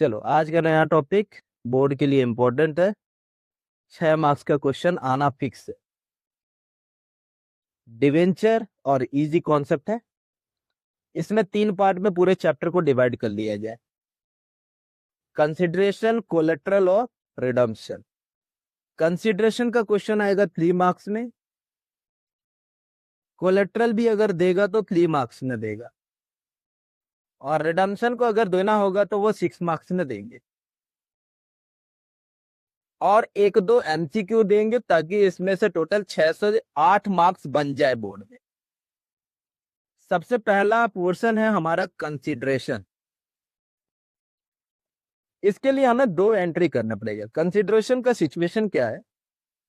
चलो आज का नया टॉपिक बोर्ड के लिए इम्पोर्टेंट है। 6 मार्क्स का क्वेश्चन आना फिक्स है। डिवेंचर और इजी कॉन्सेप्ट है। इसमें 3 पार्ट में पूरे चैप्टर को डिवाइड कर लिया जाए। कंसिडरेशन, कोलेट्रल और रिडम्पशन। कंसिडरेशन का क्वेश्चन आएगा 3 मार्क्स में। कोलेट्रल भी अगर देगा तो 3 मार्क्स में देगा, और रिडम्पशन को अगर देना होगा तो वो 6 मार्क्स में देंगे, और 1-2 एमसीक्यू देंगे ताकि इसमें से टोटल 6 से 8 मार्क्स बन जाए बोर्ड में। सबसे पहला पोर्शन है हमारा कंसिडरेशन। इसके लिए हमें 2 एंट्री करना पड़ेगा। कंसिडरेशन का सिचुएशन क्या है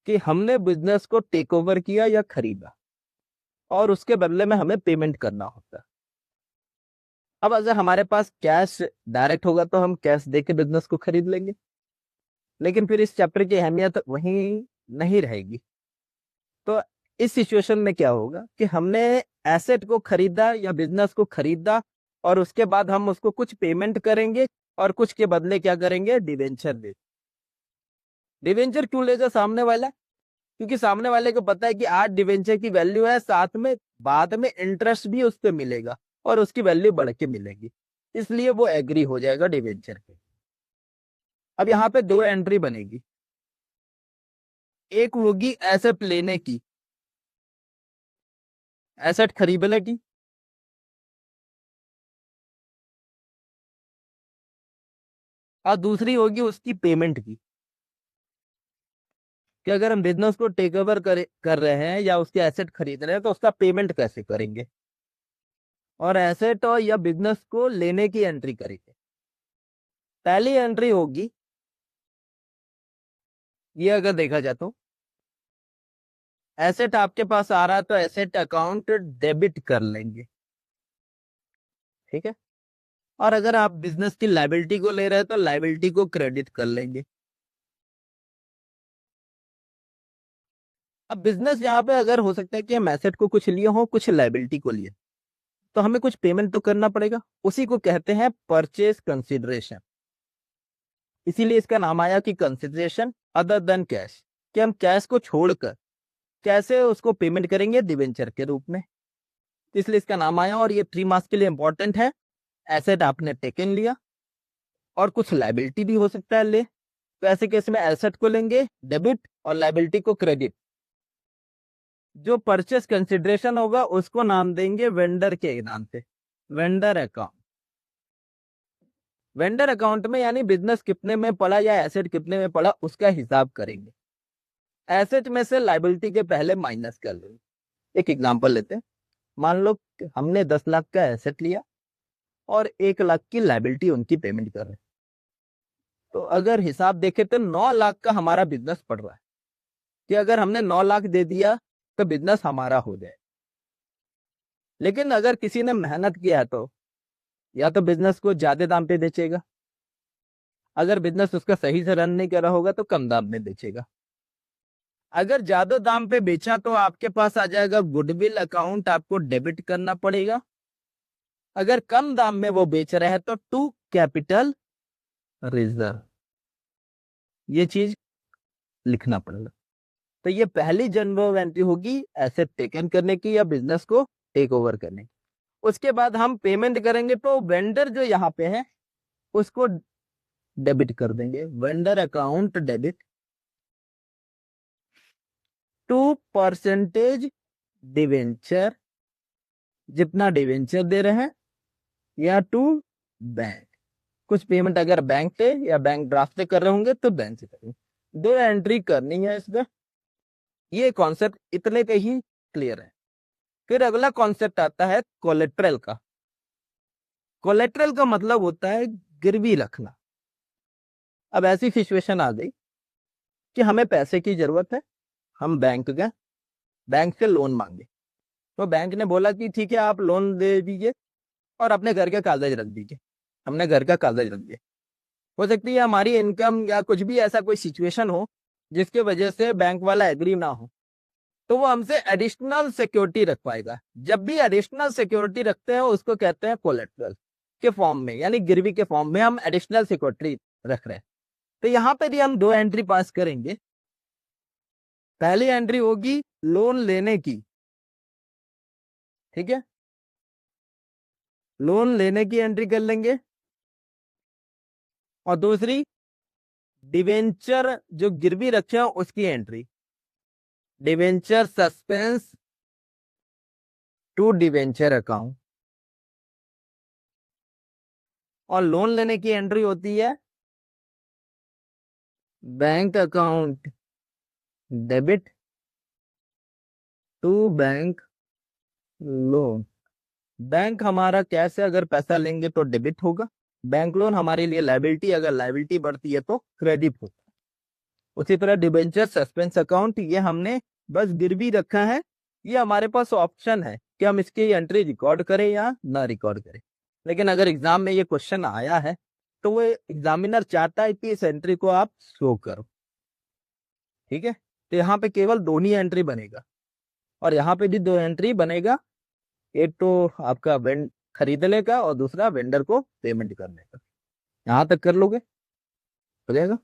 कि हमने बिजनेस को टेक ओवर किया या खरीदा, और उसके बदले में हमें पेमेंट करना होता है। अब अगर हमारे पास कैश डायरेक्ट होगा तो हम कैश देके बिजनेस को खरीद लेंगे, लेकिन फिर इस चैप्टर की अहमियत वहीं नहीं रहेगी। तो इस सिचुएशन में क्या होगा कि हमने एसेट को खरीदा या बिजनेस को खरीदा, और उसके बाद हम उसको कुछ पेमेंट करेंगे और कुछ के बदले क्या करेंगे, डिवेंचर दे। डिवेंचर क्यों लेगा सामने वाला? क्योंकि सामने वाले को पता है कि आज डिवेंचर की वैल्यू है, साथ में बाद में इंटरेस्ट भी उस पर मिलेगा और उसकी वैल्यू बढ़ के मिलेगी, इसलिए वो एग्री हो जाएगा डिवेंचर पे। अब यहाँ पे 2 एंट्री बनेगी। एक होगी एसेट लेने की, एसेट खरीदने की, और दूसरी होगी उसकी पेमेंट की, कि अगर हम बिजनेस को टेक ओवर कर रहे हैं या उसके एसेट खरीद रहे हैं तो उसका पेमेंट कैसे करेंगे, और एसेट और या बिजनेस को लेने की एंट्री करेंगे। पहली एंट्री होगी, ये अगर देखा जाए तो एसेट आपके पास आ रहा है तो एसेट अकाउंट डेबिट कर लेंगे, ठीक है। और अगर आप बिजनेस की लायबिलिटी को ले रहे हैं तो लायबिलिटी को क्रेडिट कर लेंगे। अब बिजनेस यहाँ पे अगर हो सकता है कि हम एसेट को कुछ लिए हो, कुछ लायबिलिटी को लिए, तो हमें कुछ पेमेंट तो करना पड़ेगा। उसी को कहते हैं परचेज कंसिडरेशन। इसीलिए इसका नाम आया कि कंसिडरेशन अदर देन कैश, कि हम कैश को छोड़कर कैसे उसको पेमेंट करेंगे, डिवेंचर के रूप में। इसलिए इसका नाम आया, और ये 3 मार्क्स के लिए इंपॉर्टेंट है। एसेट आपने टेकन लिया और कुछ लायबिलिटी भी हो सकता है ले, तो ऐसे केस में एसेट को लेंगे डेबिट और लायबिलिटी को क्रेडिट। जो परचेस कंसिडरेशन होगा उसको नाम देंगे वेंडर के नाम से, वेंडर अकाउंट। वेंडर अकाउंट में यानी बिजनेस कितने में पड़ा या एसेट कितने में पड़ा उसका हिसाब करेंगे। एसेट में से लायबिलिटी के पहले माइनस कर लेंगे। एक एग्जांपल लेते हैं। मान लो हमने 10 लाख का एसेट लिया और 1 लाख की लायबिलिटी उनकी पेमेंट कर रहे हैं, तो अगर हिसाब देखें तो 9 लाख का हमारा बिजनेस पड़ रहा है, कि अगर हमने 9 लाख दे दिया तो बिजनेस हमारा हो जाए। लेकिन अगर किसी ने मेहनत किया है तो या तो बिजनेस को ज्यादा दाम पे बेचेगा, अगर बिजनेस उसका सही से रन नहीं कर रहा होगा तो कम दाम में बेचेगा। अगर ज्यादा दाम पे बेचा तो आपके पास आ जाएगा गुडविल अकाउंट, आपको डेबिट करना पड़ेगा। अगर कम दाम में वो बेच रहे हैं तो टू कैपिटल रिजर्व, ये चीज लिखना पड़ेगा। तो ये पहली जनरल एंट्री होगी एसेट टेकन करने की या बिजनेस को टेक ओवर करने की। उसके बाद हम पेमेंट करेंगे तो वेंडर जो यहाँ पे है उसको डेबिट कर देंगे, vendor account debit to percentage debenture, जितना डिवेंचर दे रहे हैं, या टू बैंक। कुछ पेमेंट अगर बैंक से या बैंक ड्राफ्ट से कर रहे होंगे तो बैंक से करेंगे। 2 एंट्री करनी है इसमें। ये कॉन्सेप्ट इतने पे ही क्लियर है। फिर अगला कॉन्सेप्ट आता है कोलेट्रल का। कोलेट्रल का मतलब होता है गिरवी रखना। अब ऐसी सिचुएशन आ गई कि हमें पैसे की जरूरत है, हम बैंक गए, बैंक से लोन मांगे, तो बैंक ने बोला कि ठीक है आप लोन दे दीजिए और अपने घर के कागज रख दीजिए। हमने घर का कागज रख दिया। हो सकती है हमारी इनकम या कुछ भी ऐसा कोई सिचुएशन हो जिसके वजह से बैंक वाला एग्री ना हो, तो वो हमसे एडिशनल सिक्योरिटी रखवाएगा। जब भी एडिशनल सिक्योरिटी रखते हैं उसको कहते हैं कोलेट्रल। के फॉर्म में, यानी गिरवी के फॉर्म में हम एडिशनल सिक्योरिटी रख रहे हैं। तो यहाँ पे भी हम 2 एंट्री पास करेंगे। पहली एंट्री होगी लोन लेने की, ठीक है, लोन लेने की एंट्री कर लेंगे। और दूसरी डिवेंचर जो गिरवी रखे हो उसकी entry, debenture suspense to debenture account. और लोन लेने की एंट्री होती है bank account debit to bank loan. Bank हमारा कैश है, अगर पैसा लेंगे तो डेबिट होगा। बैंक लोन हमारे लिए लायबिलिटी, अगर लायबिलिटी बढ़ती है तो क्रेडिट होता है। उसी तरह डिबेंचर सस्पेंस अकाउंट, ये हमने बस गिरवी रखा है, ये हमारे पास ऑप्शन है कि हम इसकी एंट्री रिकॉर्ड करें या ना रिकॉर्ड करें। लेकिन अगर एग्जाम में ये क्वेश्चन आया है तो वो एग्जामिनर चाहता है कि इस एंट्री को आप शो करो, ठीक है। तो यहाँ पे केवल 2 ही एंट्री बनेगा, और यहाँ पे भी 2 एंट्री बनेगा। एक तो आपका खरीदने का और दूसरा वेंडर को पेमेंट करने का। यहाँ तक कर लोगे, हो जाएगा।